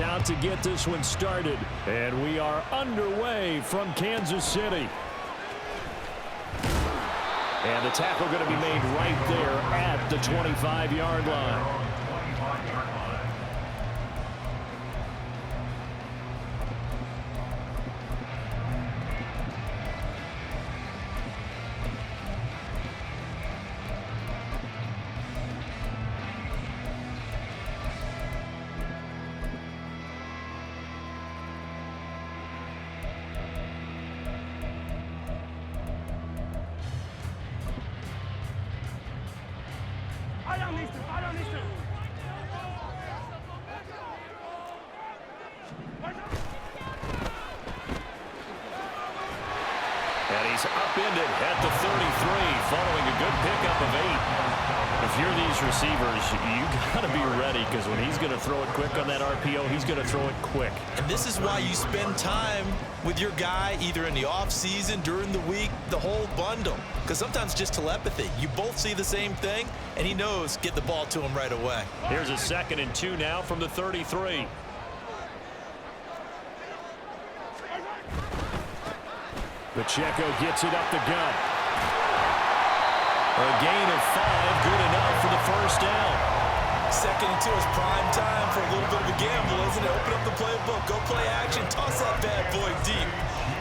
Out to get this one started, and we are underway from Kansas City. And the tackle going to be made right there at the 25-yard line. And he's upended at the 33 following a good pickup of 8. If you're these receivers, you got to be ready because when he's going to throw it quick on that RPO, he's going to throw it quick. And this is why you spend time with your guy either in the offseason, during the week, the whole bundle. Because sometimes just telepathy. You both see the same thing, and he knows get the ball to him right away. Here's a 2nd and 2 now from the 33. Pacheco gets it up the gut. A gain of 5, good enough for the first down. 2nd and 2 is prime time for a little bit of a gamble, isn't it? Open up the playbook, go play action, toss that bad boy deep.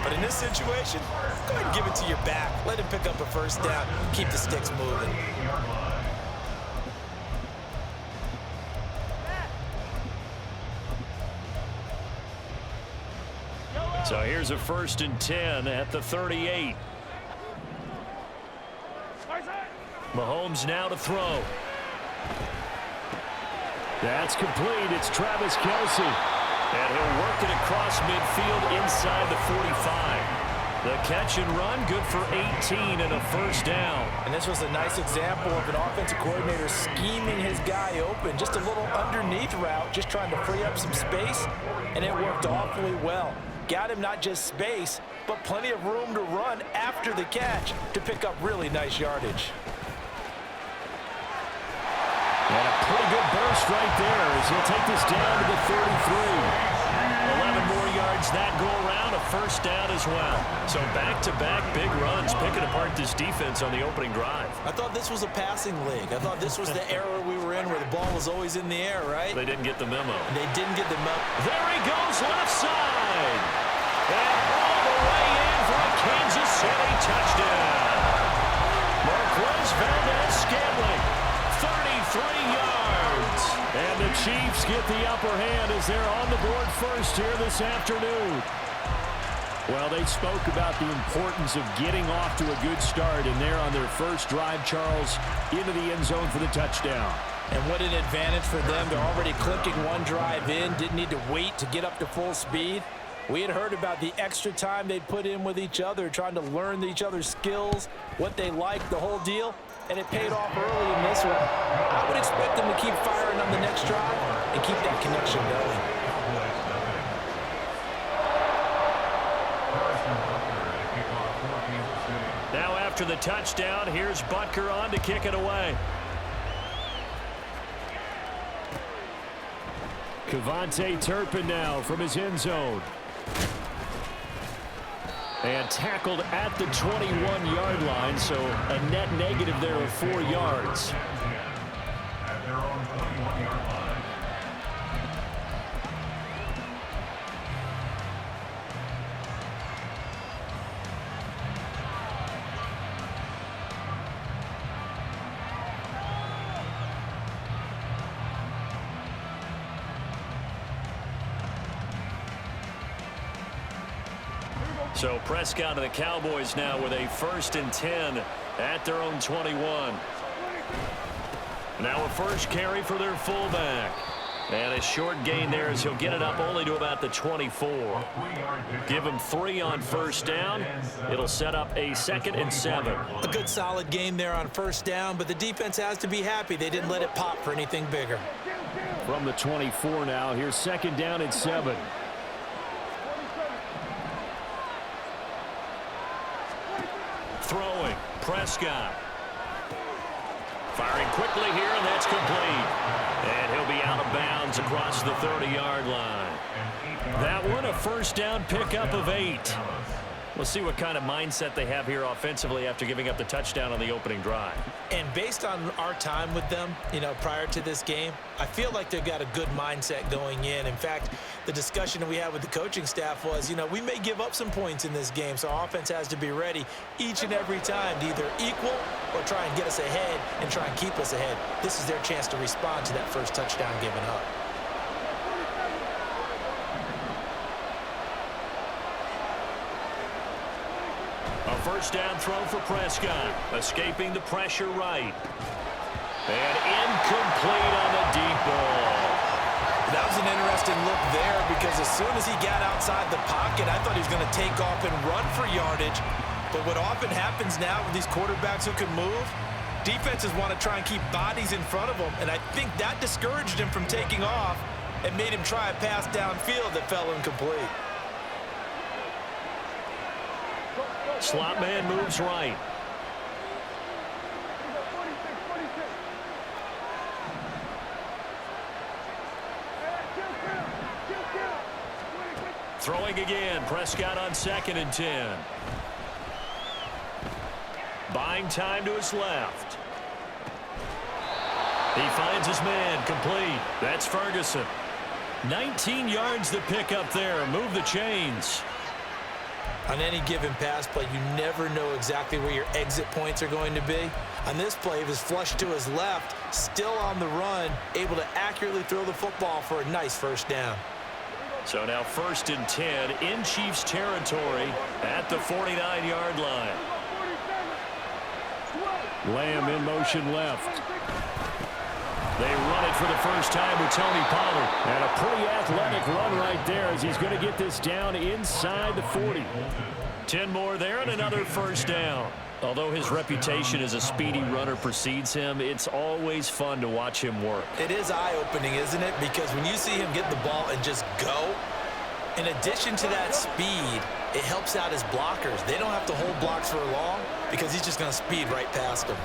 But in this situation, go ahead and give it to your back. Let him pick up a first down, keep the sticks moving. So here's a 1st and 10 at the 38. Mahomes now to throw. That's complete. It's Travis Kelce. And he'll work it across midfield inside the 45. The catch and run, good for 18 and a first down. And this was a nice example of an offensive coordinator scheming his guy open. Just a little underneath route, just trying to free up some space, and it worked awfully well. Got him not just space, but plenty of room to run after the catch to pick up really nice yardage. And a pretty good burst right there as he'll take this down to the 33. 11 more yards that go around, a first down as well. So back-to-back big runs, picking apart this defense on the opening drive. I thought this was a passing league. I thought this was the era we were in where the ball was always in the air, right? They didn't get the memo. They didn't get the memo. There he goes, left side. And all the way in for a Kansas City touchdown. Marquez Valdez-Scantling, 33 yards. And the Chiefs get the upper hand as they're on the board first here this afternoon. Well, they spoke about the importance of getting off to a good start, and they're on their first drive, Charles, into the end zone for the touchdown. And what an advantage for them. They're already clicking one drive in, didn't need to wait to get up to full speed. We had heard about the extra time they'd put in with each other, trying to learn each other's skills, what they liked, the whole deal, and it paid off early in this one. I would expect them to keep firing on the next drive and keep that connection going. Now after the touchdown, here's Butker on to kick it away. Kevontae Turpin now from his end zone. And tackled at the 21-yard line, so a net negative there of 4 yards. So Prescott and the Cowboys now with a 1st and 10 at their own 21. Now a first carry for their fullback. And a short gain there as he'll get it up only to about the 24. Give him 3 on first down. It'll set up a 2nd and 7. A good solid game there on first down, but the defense has to be happy they didn't let it pop for anything bigger. From the 24 now, here's 2nd down and 7. Throwing, Prescott. Firing quickly here, and that's complete. And he'll be out of bounds across the 30-yard line. That one, a first down pickup of 8. We'll see what kind of mindset they have here offensively after giving up the touchdown on the opening drive. And based on our time with them, prior to this game, I feel like they've got a good mindset going in. In fact, the discussion that we had with the coaching staff was, we may give up some points in this game, so our offense has to be ready each and every time to either equal or try and get us ahead and try and keep us ahead. This is their chance to respond to that first touchdown given up. A first down throw for Prescott, escaping the pressure right. And incomplete on the deep ball. That was an interesting look there because as soon as he got outside the pocket, I thought he was going to take off and run for yardage. But what often happens now with these quarterbacks who can move, defenses want to try and keep bodies in front of them, and I think that discouraged him from taking off and made him try a pass downfield that fell incomplete. Slot man moves right. Throwing again, Prescott on 2nd and 10. Buying time to his left. He finds his man, complete. That's Ferguson. 19 yards to pick up there. Move the chains. On any given pass play, you never know exactly where your exit points are going to be. On this play, he was flushed to his left, still on the run, able to accurately throw the football for a nice first down. So now 1st and 10 in Chiefs territory at the 49-yard line. Lamb in motion left. They run it for the first time with Tony Pollard. And a pretty athletic run right there as he's going to get this down inside the 40. 10 more there and another first down. Although his reputation as a speedy runner precedes him, it's always fun to watch him work. It is eye-opening, isn't it? Because when you see him get the ball and just go, in addition to that speed, it helps out his blockers. They don't have to hold blocks for long because he's just going to speed right past them.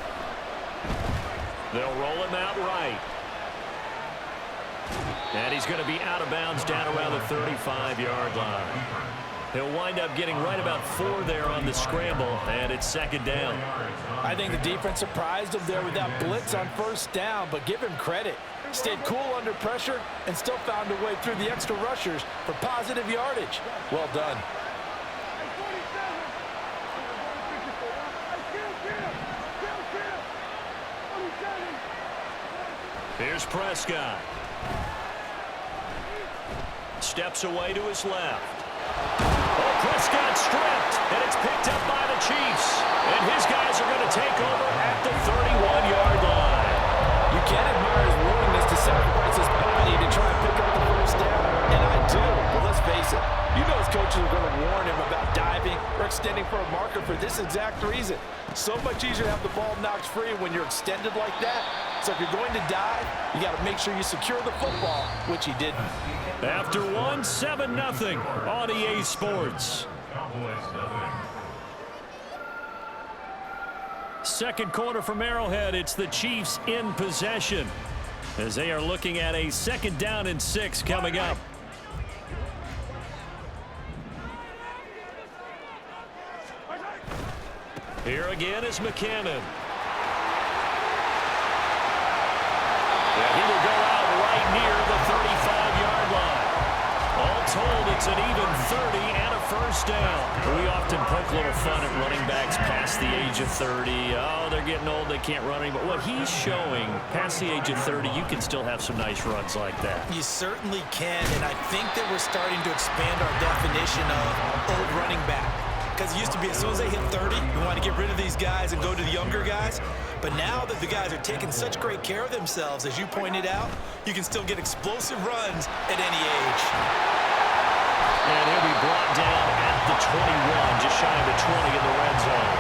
They'll roll him out right. And he's going to be out of bounds down around the 35-yard line. He'll wind up getting right about 4 there on the scramble, and it's 2nd down. I think the defense surprised him there with that blitz on first down, but give him credit. Stayed cool under pressure and still found a way through the extra rushers for positive yardage. Well done. Here's Prescott. Steps away to his left. Oh, Prescott stripped, and it's picked up by the Chiefs. And his guys are going to take over at the 31-yard line. You can't admire his willingness to sacrifice his body to try and pick up the first down. And I do, but let's face it. You know his coaches are going to warn him about diving or extending for a marker for this exact reason. So much easier to have the ball knocked free when you're extended like that. So if you're going to dive, you got to make sure you secure the football, which he didn't. After 1, 7-0 on EA Sports. Second quarter from Arrowhead. It's the Chiefs in possession as they are looking at a 2nd down and 6 coming up. Here again is McCammon. He will go out right near the 35-yard line. All told, it's an even 30 and a first down. We often poke a little fun at running backs past the age of 30. Oh, they're getting old, they can't run anymore. What he's showing, past the age of 30, you can still have some nice runs like that. You certainly can, and I think that we're starting to expand our definition of old running back. Because it used to be as soon as they hit 30, we want to get rid of these guys and go to the younger guys. But now that the guys are taking such great care of themselves, as you pointed out, you can still get explosive runs at any age. And he'll be brought down at the 21, just shy of the 20 in the red zone.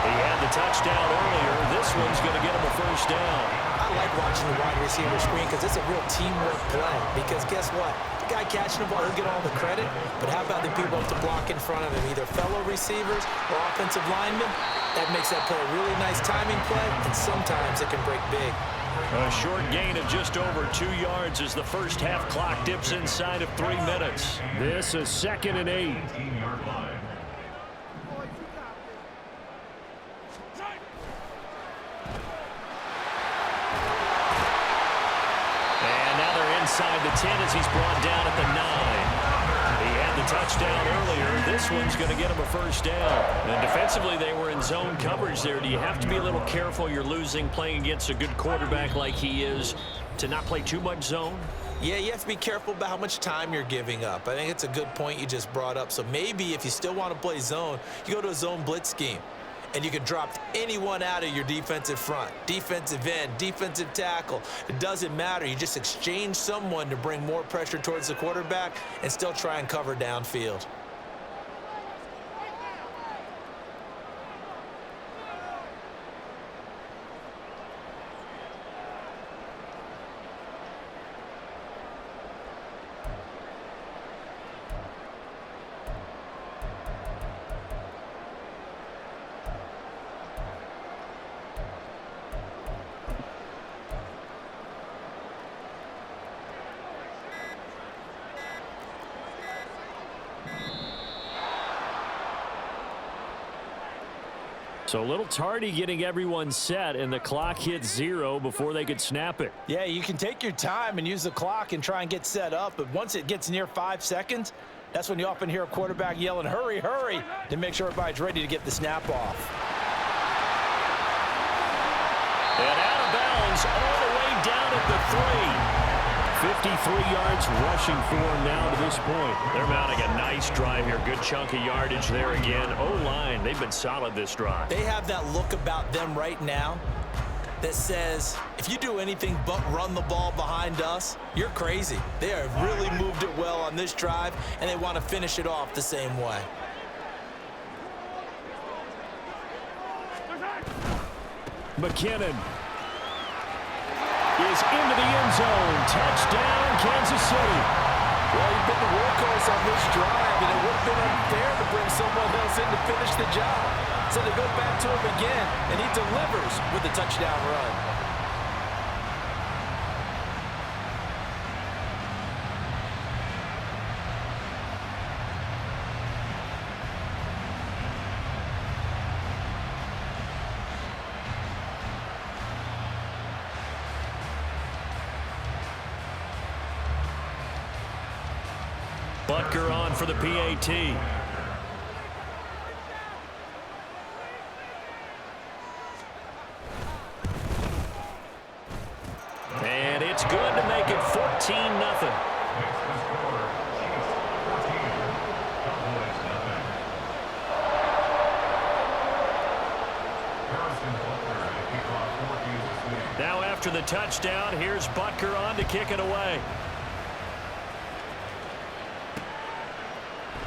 He had the touchdown earlier. This one's going to get him a first down. I like watching the wide receiver screen because it's a real teamwork play. Because guess what? The guy catching the ball, he'll get all the credit. But how about the people to block in front of him, either fellow receivers or offensive linemen? That makes that play a really nice timing play, and sometimes it can break big. A short gain of just over 2 yards as the first half clock dips inside of 3 minutes. This is 2nd and 8. And now they're inside the 10 as he's brought down at the 9. He had the touchdown earlier. This one's going to get him a first down. And defensively, they were in zone coverage there. Do you have to be a little careful? You're losing playing against a good quarterback like he is to not play too much zone? Yeah, you have to be careful about how much time you're giving up. I think it's a good point you just brought up. So maybe if you still want to play zone, you go to a zone blitz scheme. And you can drop anyone out of your defensive front, defensive end, defensive tackle. It doesn't matter. You just exchange someone to bring more pressure towards the quarterback and still try and cover downfield. So a little tardy getting everyone set, and the clock hit 0 before they could snap it. Yeah, you can take your time and use the clock and try and get set up, but once it gets near 5 seconds, that's when you often hear a quarterback yelling, hurry, hurry, to make sure everybody's ready to get the snap off. And out of bounds all the way down at the 3. 53 yards rushing for him now to this point. They're mounting a nice drive here. Good chunk of yardage there again. O-line, they've been solid this drive. They have that look about them right now that says, if you do anything but run the ball behind us, you're crazy. They have really moved it well on this drive, and they want to finish it off the same way. McKinnon is into the end zone. Touchdown, Kansas City. Well, he's been the workhorse on this drive, and it would have been unfair to bring someone else in to finish the job. So they go back to him again, and he delivers with a touchdown run. Butker on for the PAT. And it's good to make it 14-0. Now after the touchdown, here's Butker on to kick it away.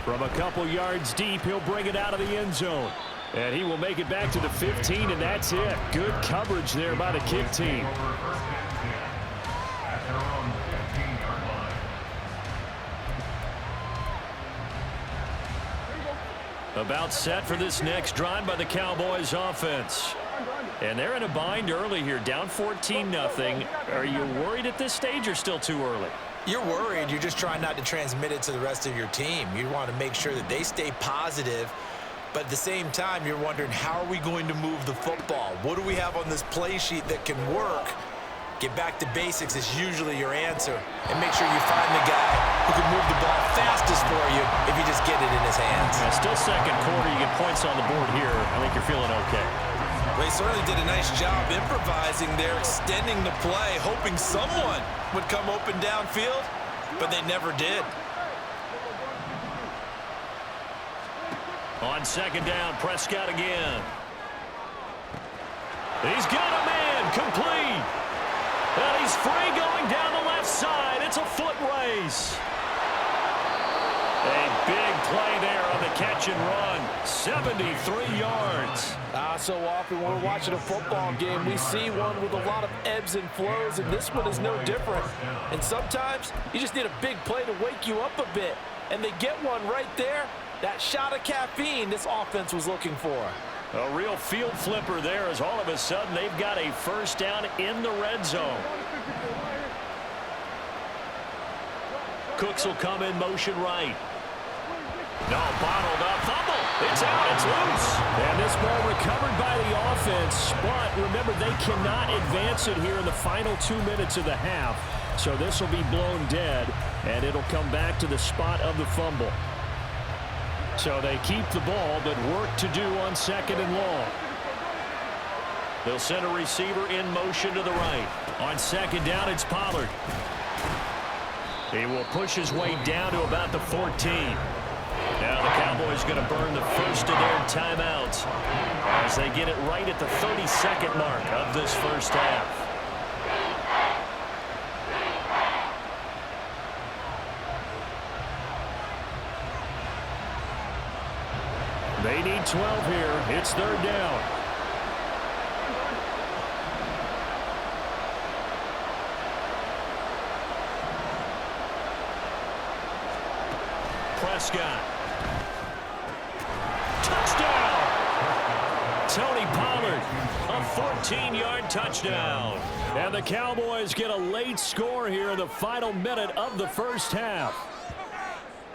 From a couple yards deep, he'll bring it out of the end zone. And he will make it back to the 15, and that's it. Good coverage there by the kick team. About set for this next drive by the Cowboys offense. And they're in a bind early here, down 14-0. Are you worried at this stage or still too early? You're worried. You're just trying not to transmit it to the rest of your team. You want to make sure that they stay positive, but at the same time, you're wondering, how are we going to move the football? What do we have on this play sheet that can work? Get back to basics is usually your answer, and make sure you find the guy who can move the ball fastest for you if you just get it in his hands. Yeah, still second quarter. You get points on the board here. I think you're feeling okay. They certainly did a nice job improvising there, extending the play, hoping someone would come open downfield, but they never did. On second down, Prescott again. He's got a man, complete. And he's free going down the left side. It's a foot race. A Big play there on the catch and run. 73 yards. So often when we're watching a football game, we see one with a lot of ebbs and flows, and this one is no different. And sometimes you just need a big play to wake you up a bit. And they get one right there. That shot of caffeine this offense was looking for. A real field flipper there as all of a sudden they've got a first down in the red zone. Cooks will come in motion right. No, bottled up, fumble. It's out, it's loose. And this ball recovered by the offense, but remember they cannot advance it here in the final 2 minutes of the half. So this will be blown dead, and it'll come back to the spot of the fumble. So they keep the ball, but work to do on second and long. They'll send a receiver in motion to the right. On second down, it's Pollard. He will push his way down to about the 14. Now the Cowboys going to burn the first of their timeouts as they get it right at the 30-second mark of this first half. They need 12 here. It's third down. Prescott. Touchdown! Tony Pollard, a 14-yard touchdown. And the Cowboys get a late score here in the final minute of the first half.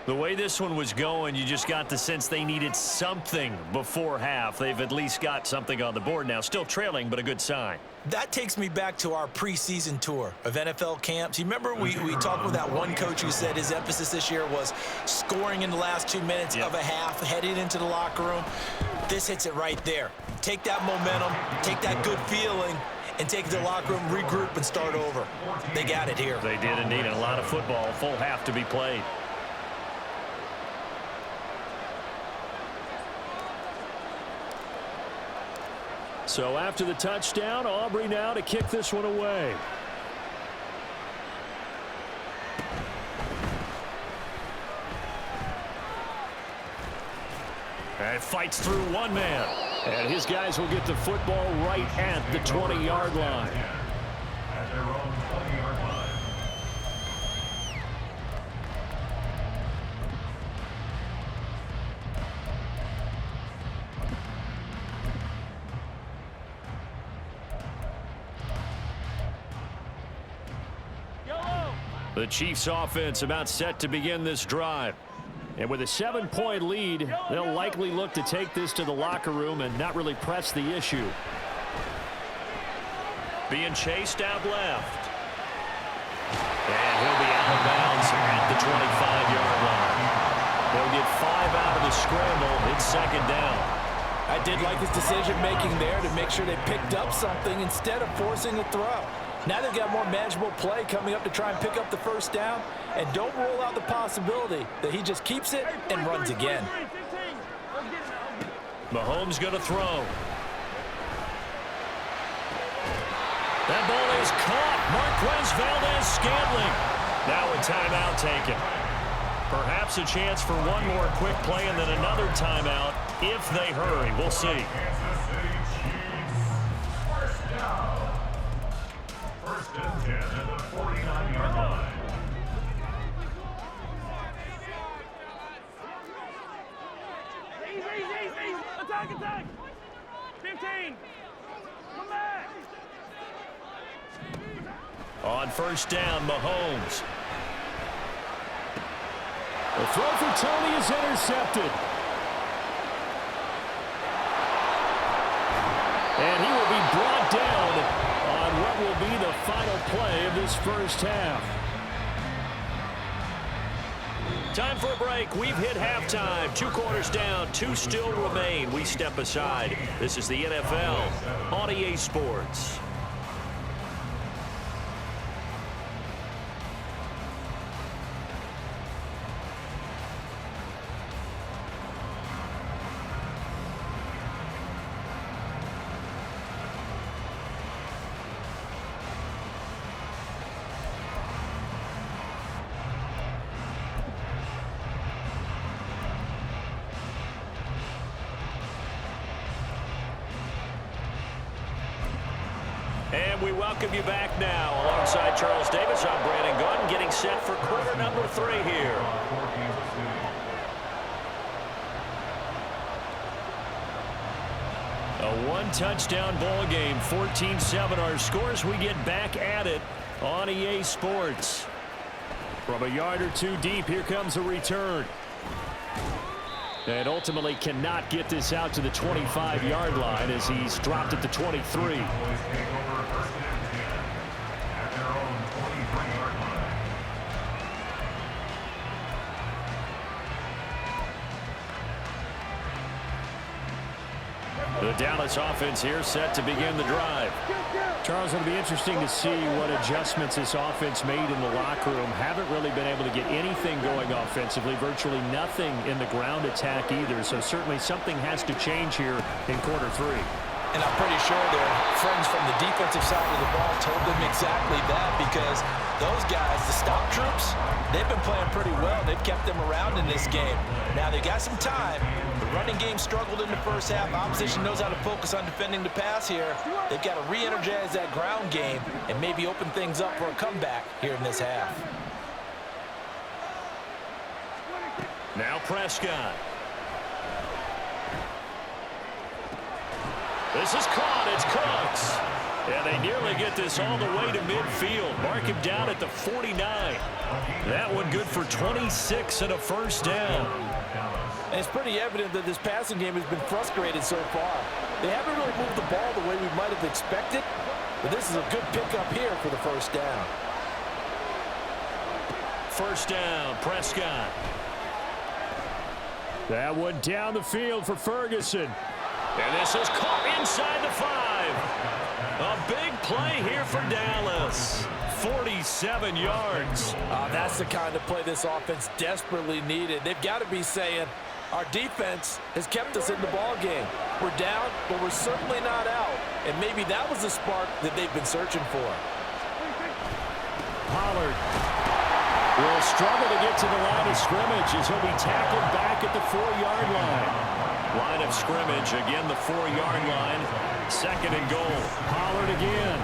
The way this one was going, you just got the sense they needed something before half. They've at least got something on the board now. Still trailing, but a good sign. That takes me back to our preseason tour of NFL camps. You remember we talked with that one coach who said his emphasis this year was scoring in the last 2 minutes of a half, heading into the locker room. This hits it right there. Take that momentum, take that good feeling, and take it to the locker room, regroup, and start over. They got it here. They did indeed. A lot of football, full half to be played. So after the touchdown, Aubrey now to kick this one away. And fights through one man. And his guys will get the football right at the 20-yard line. The Chiefs offense about set to begin this drive. And with a 7-point lead, they'll likely look to take this to the locker room and not really press the issue. Being chased out left. And he'll be out of bounds at the 25-yard line. They'll get 5 out of the scramble. It's second down. I did like his decision-making there to make sure they picked up something instead of forcing a throw. Now they've got more manageable play coming up to try and pick up the first down. And don't rule out the possibility that he just keeps it and runs again. Mahomes going to throw. That ball is caught. Marquez Valdez-Scantling. Now a timeout taken. Perhaps a chance for one more quick play and then another timeout if they hurry. We'll see. First and 10 at the 49-yard line. Easy. Attack. 15. Come back. On first down, Mahomes. The throw for Tony is intercepted. And he will be brought down on what will be the final play of this first half. Time for a break. We've hit halftime. 2 quarters down, 2 still remain. We step aside. This is the NFL on EA Sports. And we welcome you back now. Alongside Charles Davis, I'm Brandon Gunn, getting set for quarter number 3 here. A one-touchdown ball game, 14-7 our scores. We get back at it on EA Sports. From a yard or two deep, here comes a return. And ultimately cannot get this out to the 25-yard line as he's dropped at the 23. The Dallas offense here set to begin the drive. Charles, it'll be interesting to see what adjustments this offense made in the locker room. Haven't really been able to get anything going offensively, virtually nothing in the ground attack either. So certainly something has to change here in quarter 3. And I'm pretty sure their friends from the defensive side of the ball told them exactly that, because those guys, the stop troops, they've been playing pretty well. They've kept them around in this game. Now they got some time. The running game struggled in the first half. Opposition knows how to focus on defending the pass here. They've got to re-energize that ground game and maybe open things up for a comeback here in this half. Now Prescott. This is caught. It's Cooks. And they nearly get this all the way to midfield. Mark him down at the 49. That one good for 26 and a first down. And it's pretty evident that this passing game has been frustrated so far. They haven't really moved the ball the way we might have expected, but this is a good pickup here for the first down. First down, Prescott. That one down the field for Ferguson. And this is caught inside the 5. A big play here for Dallas. 47 yards. That's the kind of play this offense desperately needed. They've got to be saying, our defense has kept us in the ball game. We're down, but we're certainly not out. And maybe that was the spark that they've been searching for. Pollard will struggle to get to the line of scrimmage as he'll be tackled back at the 4-yard line. Line of scrimmage, again the 4-yard line. Second and goal. Pollard again.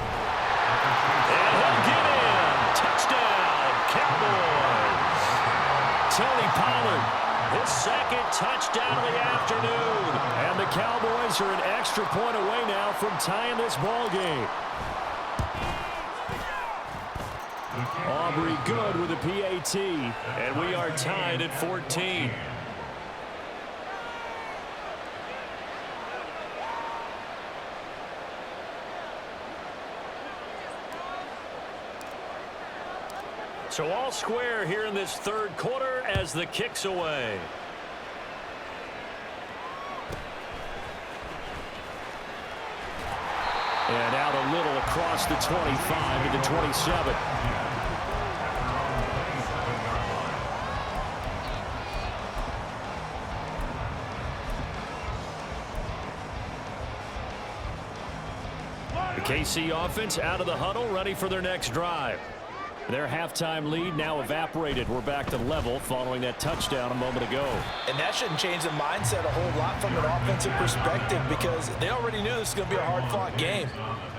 And he'll get in. Touchdown, Cowboys. Tony Pollard. His second touchdown of the afternoon. And the Cowboys are an extra point away now from tying this ball game. Aubrey good with a PAT. And we are tied at 14. So all square here in this third quarter as the kick's away. And out a little across the 25 to the 27. The KC offense out of the huddle, ready for their next drive. Their halftime lead now evaporated. We're back to level following that touchdown a moment ago. And that shouldn't change the mindset a whole lot from an offensive perspective, because they already knew this was going to be a hard-fought game.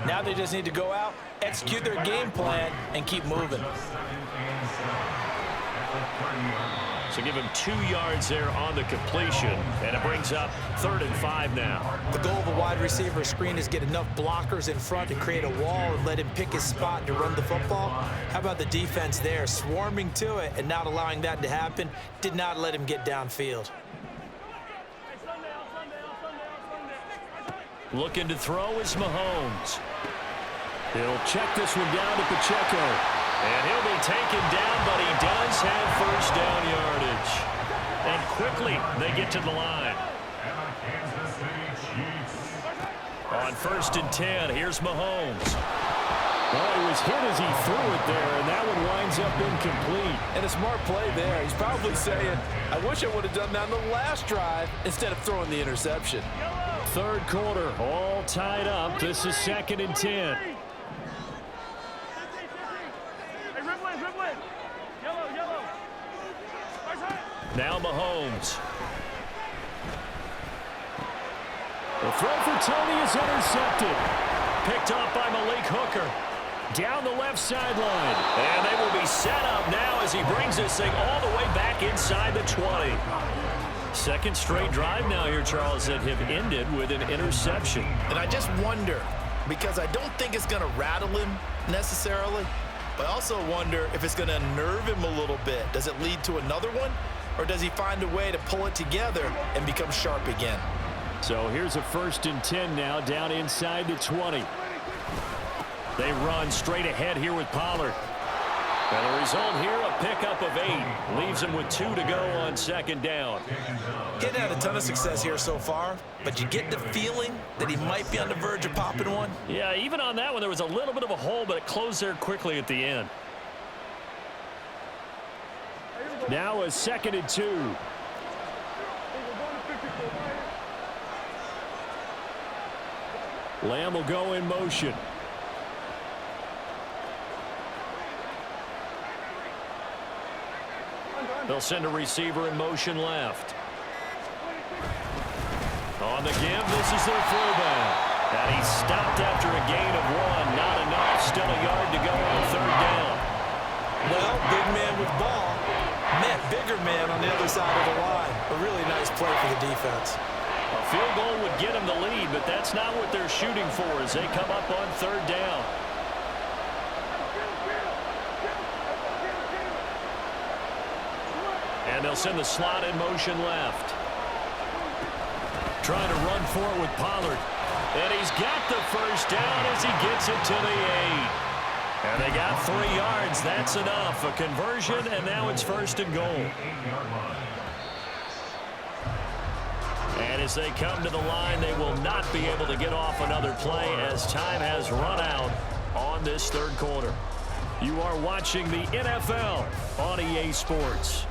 Now they just need to go out, execute their game plan, and keep moving. So give him 2 yards there on the completion, and it brings up 3rd and 5 now. The goal of a wide receiver screen is get enough blockers in front to create a wall and let him pick his spot to run the football. How about the defense there, swarming to it and not allowing that to happen? Did not let him get downfield. Looking to throw is Mahomes. He'll check this one down to Pacheco. And he'll be taken down, but he does have first down yardage. And quickly, they get to the line. On 1st and 10, here's Mahomes. Well, he was hit as he threw it there, and that one winds up incomplete. And a smart play there. He's probably saying, I wish I would have done that on the last drive instead of throwing the interception. Third quarter, all tied up. This is 2nd and 10. Now Mahomes. The throw for Tony is intercepted. picked off by Malik Hooker. Down the left sideline. And they will be set up now as he brings this thing all the way back inside the 20. Second straight drive now here, Charles, that have ended with an interception. And I just wonder, because I don't think it's going to rattle him necessarily, but I also wonder if it's going to unnerve him a little bit. Does it lead to another one, or does he find a way to pull it together and become sharp again? So here's a 1st and 10 now, down inside the 20. They run straight ahead here with Pollard. And the result here, a pickup of 8. Leaves him with 2 to go on 2nd down. He hadn't had a ton of success here so far, but you get the feeling that he might be on the verge of popping one. Yeah, even on that one, there was a little bit of a hole, but it closed there quickly at the end. Now a 2nd and 2. Lamb will go in motion. They'll send a receiver in motion left. On the give, this is their fullback. And he stopped after a gain of 1. Not enough. Still a yard to go on 3rd down. Well, big man with ball met bigger man on the other side of the line. A really nice play for the defense. A field goal would get them the lead, but that's not what they're shooting for as they come up on 3rd down. And they'll send the slot in motion left. Trying to run for it with Pollard. And he's got the 1st down as he gets it to the 8. And they got 3 yards. That's enough. A conversion, and now it's 1st and goal. And as they come to the line, they will not be able to get off another play as time has run out on this 3rd quarter. You are watching the NFL on EA Sports.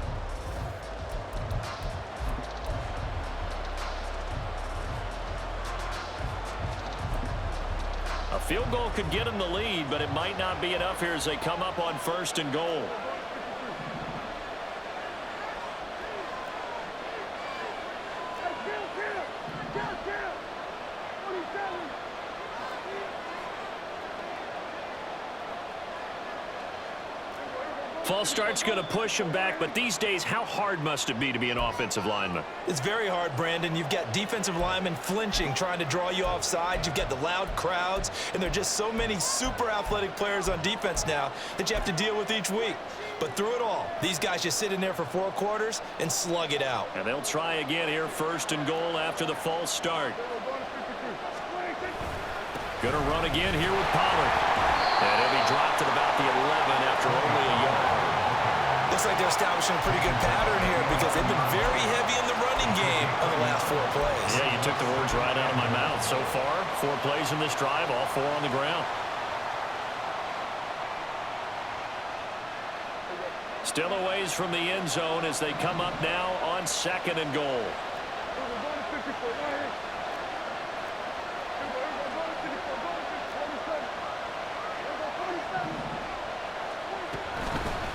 A field goal could get them the lead, but it might not be enough here as they come up on 1st and goal. False start's going to push him back, but these days, how hard must it be to be an offensive lineman? It's very hard, Brandon. You've got defensive linemen flinching, trying to draw you offside. You've got the loud crowds, and there are just so many super athletic players on defense now that you have to deal with each week. But through it all, these guys just sit in there for 4 quarters and slug it out. And they'll try again here, 1st and goal after the false start. Going to run again here with Pollard. And he'll be dropped at about the 11 after only a yard. Looks like they're establishing a pretty good pattern here because they've been very heavy in the running game on the last 4 plays. Yeah, you took the words right out of my mouth. So far, 4 plays in this drive, all 4 on the ground. Still a ways from the end zone as they come up now on 2nd and goal.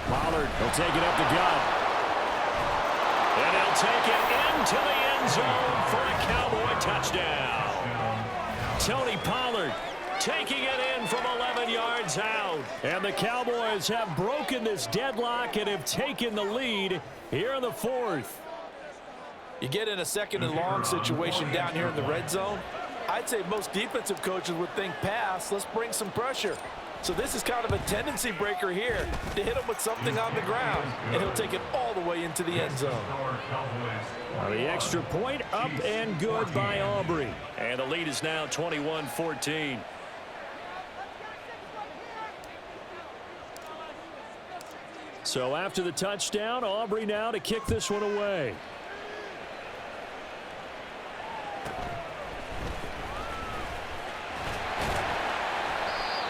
Pollard, he'll take it up the gut. And he'll take it into the end zone for a Cowboy touchdown. Tony Pollard taking it in from 11 yards out. And the Cowboys have broken this deadlock and have taken the lead here in the 4th. You get in a 2nd and long situation down here in the red zone. I'd say most defensive coaches would think pass. Let's bring some pressure. So this is kind of a tendency breaker here to hit him with something on the ground, and he'll take it all the way into the end zone. The extra point up and good by Aubrey. And the lead is now 21-14. So after the touchdown, Aubrey now to kick this one away.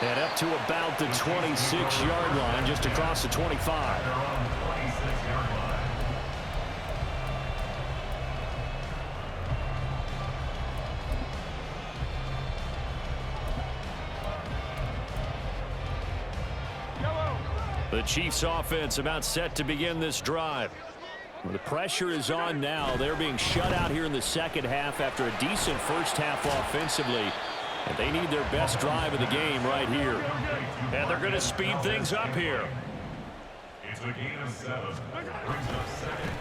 And up to about the 26-yard line, just across the 25. The Chiefs offense about set to begin this drive. The pressure is on now. They're being shut out here in the second half after a decent first half offensively. And they need their best drive of the game right here. And they're going to speed things up here.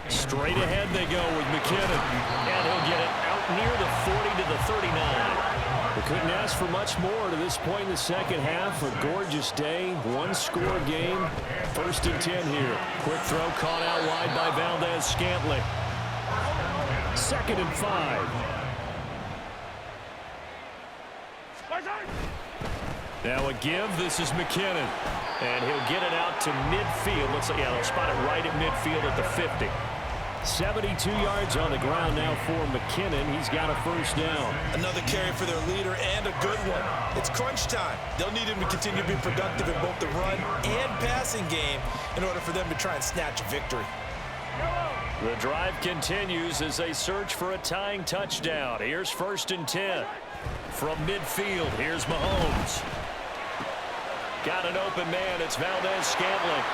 Straight ahead they go with McKinnon. And he'll get it out near the 40 to the 39. We couldn't ask for much more to this point in the second half. A gorgeous day, one-score game. 1st and 10 here. Quick throw caught out wide by Valdez-Scantling. 2nd and 5. Now a give. This is McKinnon. And he'll get it out to midfield. Looks like, yeah, they'll spot it right at midfield at the 50. 72 yards on the ground now for McKinnon. He's got a 1st down. Another carry for their leader and a good one. It's crunch time. They'll need him to continue to be productive in both the run and passing game in order for them to try and snatch a victory. The drive continues as they search for a tying touchdown. Here's 1st and 10. From midfield, here's Mahomes. Got an open man. It's Valdez-Scantling.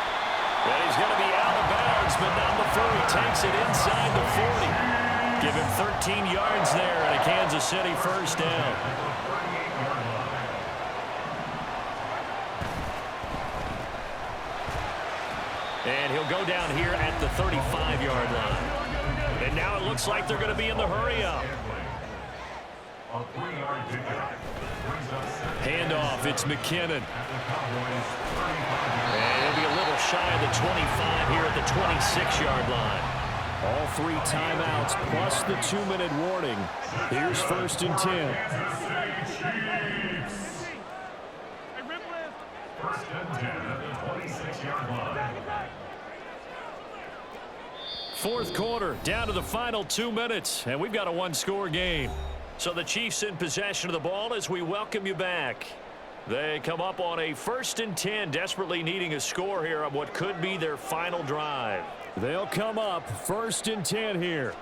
And he's going to be out of bounds, but not before he takes it inside the 40. Give him 13 yards there and a Kansas City 1st down. And he'll go down here at the 35-yard line. And now it looks like they're going to be in the hurry-up. Handoff, it's McKinnon. And he'll be a little shy of the 25 here at the 26-yard line. All 3 timeouts plus the 2-minute warning. Here's 1st and 10. 1st and 10 at the 26-yard line. 4th quarter, down to the final 2 minutes, and we've got a 1-score game. So the Chiefs in possession of the ball as we welcome you back. They come up on a 1st and 10, desperately needing a score here on what could be their final drive. They'll come up 1st and 10 here.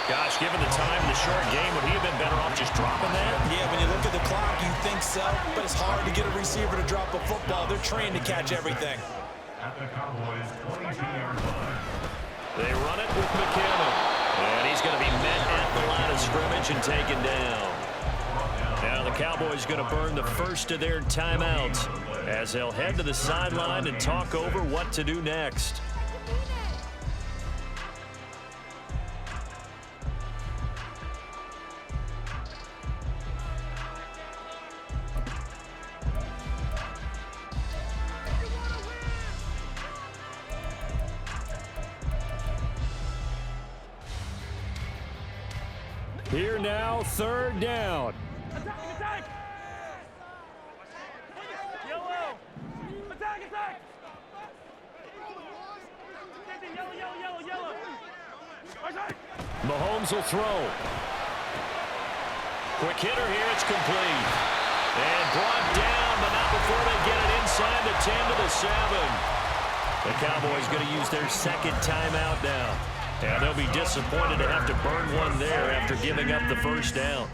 Gosh, given the time in the short game, would he have been better off just dropping that? Yeah, when you look at the clock, you think so, but it's hard to get a receiver to drop a football. They're trained to catch everything. At the Cowboys' 22-yard line. They run it with McKinnon. And he's going to be met at the line of scrimmage and taken down. Now the Cowboys going to burn the first of their timeouts as they'll head to the sideline and talk over what to do next. Here now, 3rd down. Attack! Yellow! Attack! Yellow! Mahomes will throw. Quick hitter here, it's complete. And brought down, but not before they get it inside the 10 to the 7. The Cowboys going to use their 2nd timeout now. And they'll be disappointed to have to burn one there after giving up the 1st down.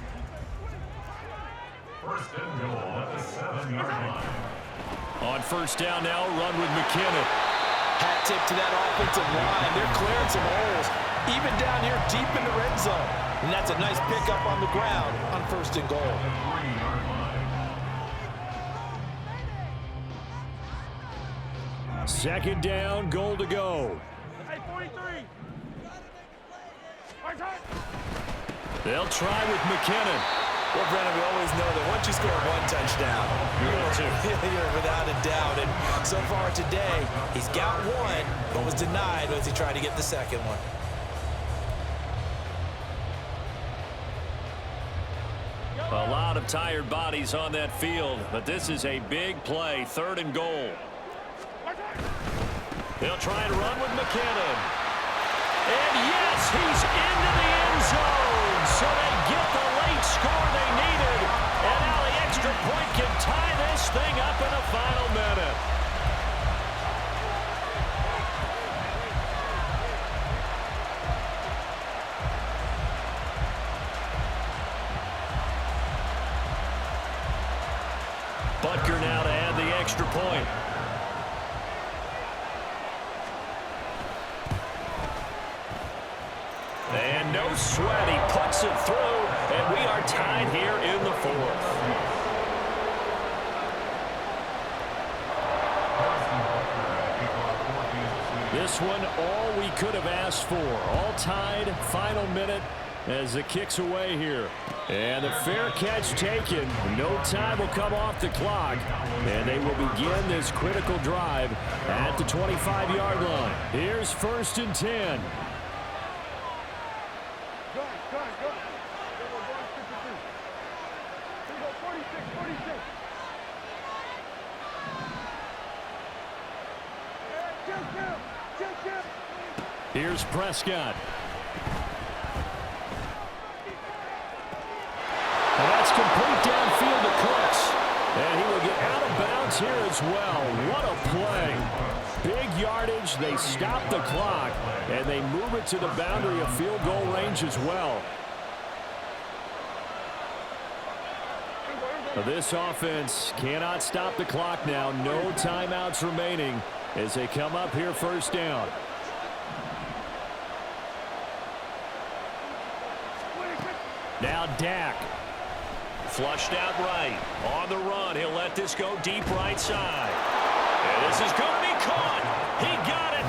1st and goal at the 7-yard line. On 1st down now, run with McKinnon. Hat tip to that offensive line. They're clearing some holes, even down here deep in the red zone. And that's a nice pickup on the ground on 1st and goal. 3-yard line. 2nd down, goal to go. Hey, 43. They'll try with McKinnon. Well, Brennan, we always know that once you score one touchdown, you're without a doubt. And so far today, he's got one, but was denied as he tried to get the 2nd one. A lot of tired bodies on that field, but this is a big play, 3rd and goal. They'll try to run with McKinnon. And yes, he's into the end zone. So they get the late score they needed. And now the extra point can tie this thing up in the final minute. Butker now to add the extra point. And no No sweat. He puts it through, and we are tied here in the fourth. This one, all we could have asked for. All tied, final minute as it kicks away here. And the fair catch taken. No time will come off the clock. And they will begin this critical drive at the 25-yard line. Here's 1st and 10. Here's Prescott. And that's complete downfield to Cooks. And he will get out of bounds here as well. What a play. Big yardage. They stop the clock. And they move it to the boundary of field goal range as well. This offense cannot stop the clock now. No timeouts remaining as they come up here 1st down. Now Dak. Flushed out right. On the run. He'll let this go deep right side. And this is going to be caught. He got it.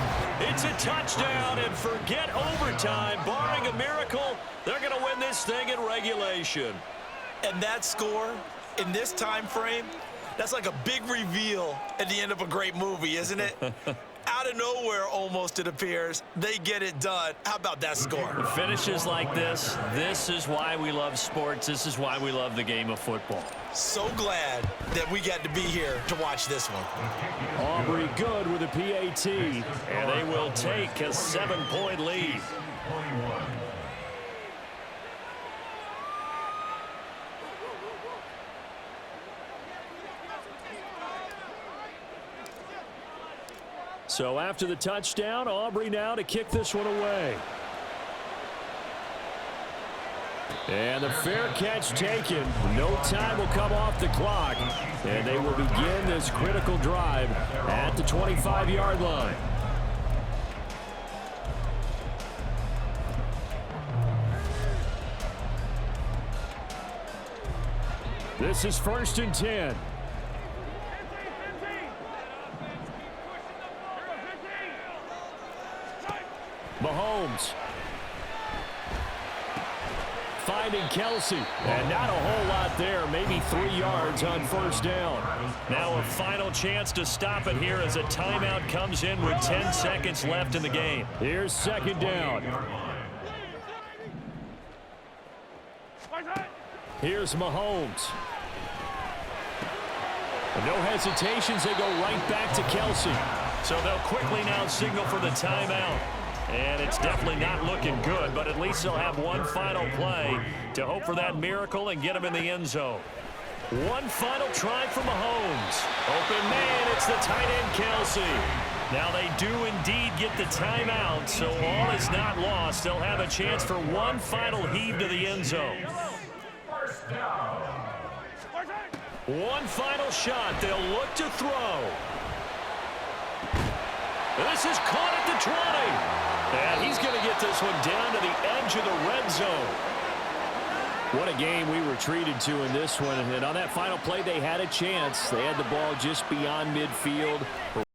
It's a touchdown. And forget overtime. Barring a miracle, they're going to win this thing in regulation. And that score in this time frame, that's like a big reveal at the end of a great movie, isn't it? Out of nowhere, almost, it appears, they get it done. How about that score? Finishes like this is why we love sports. This is why we love the game of football. So glad that we got to be here to watch this one. Aubrey good with a PAT. And they will take a 7-point lead. So after the touchdown, Aubrey now to kick this one away. And the fair catch taken. No time will come off the clock. And they will begin this critical drive at the 25-yard line. This is 1st and 10. Mahomes finding Kelsey, and not a whole lot there, maybe 3 yards on 1st down. Now a final chance to stop it here as a timeout comes in with 10 seconds left in the game. Here's 2nd down. Here's Mahomes. No hesitations, they go right back to Kelsey. So they'll quickly now signal for the timeout. And it's definitely not looking good, but at least they'll have one final play to hope for that miracle and get him in the end zone. One final try for Mahomes. Open man, it's the tight end Kelsey. Now they do indeed get the timeout, so all is not lost. They'll have a chance for one final heave to the end zone. One final shot. They'll look to throw. This is caught at the 20. And he's going to get this one down to the edge of the red zone. What a game we were treated to in this one. And on that final play, they had a chance. They had the ball just beyond midfield.